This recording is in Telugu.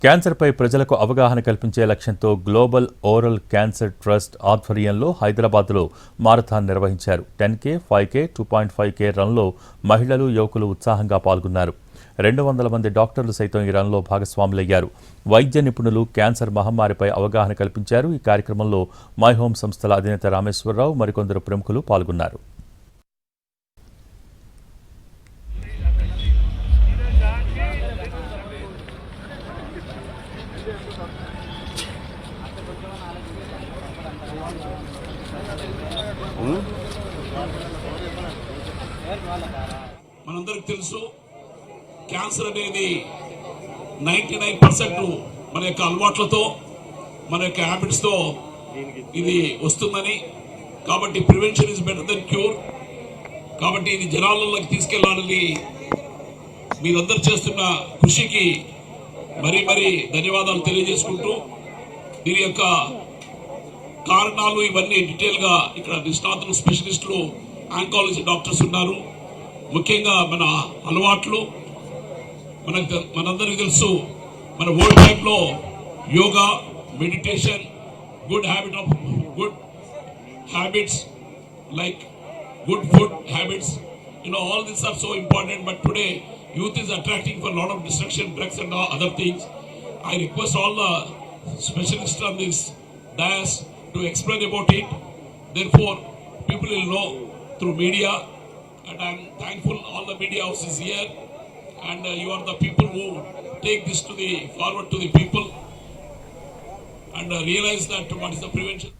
క్యాన్సర్పై ప్రజలకు అవగాహన కల్పించే లక్ష్యంతో గ్లోబల్ ఓరల్ క్యాన్సర్ ట్రస్ట్ ఆధ్వర్యంలో హైదరాబాద్లో మారథాన్ నిర్వహించారు. 10K, 5K, 2.5K రన్లో మహిళలు, యువకులు ఉత్సాహంగా పాల్గొన్నారు. 200 మంది డాక్టర్లు సైతం ఈ రన్లో భాగస్వాములయ్యారు. వైద్య నిపుణులు క్యాన్సర్ మహమ్మారిపై అవగాహన కల్పించారు. ఈ కార్యక్రమంలో మై హోమ్ సంస్థల అధినేత రామేశ్వరరావు, మరికొందరు ప్రముఖులు పాల్గొన్నారు. మనందరికి తెలుసు, క్యాన్సర్ అనేది 99% మన యొక్క అలవాట్లతో, మన యొక్క హ్యాబిట్స్తో ఇది వస్తుందని. కాబట్టి prevention is better than cure. కాబట్టి ఇది జనాలలోకి తీసుకెళ్లాలని మీరందరూ చేస్తున్న కృషికి మరీ ధన్యవాదాలు తెలియజేసుకుంటూ, దీని యొక్క కారణాలు ఇవన్నీ డీటెయిల్గా ఇక్కడ నిష్ణాతులు, స్పెషలిస్టులు, ఆంకాలజీ డాక్టర్స్ ఉన్నారు. ముఖ్యంగా మన అలవాట్లు మనందరికీ తెలుసు. మన వరల్డ్ బ్యాంక్లో yoga, meditation, good habits like good food habits, all these are so important. But today youth is attracting for a lot of distraction, drugs and other things. I request all the specialists on this dais to explain about it. Therefore people will know through media, and I am thankful all the media houses here, and you are the people who take this forward to the people and realize that what is the prevention.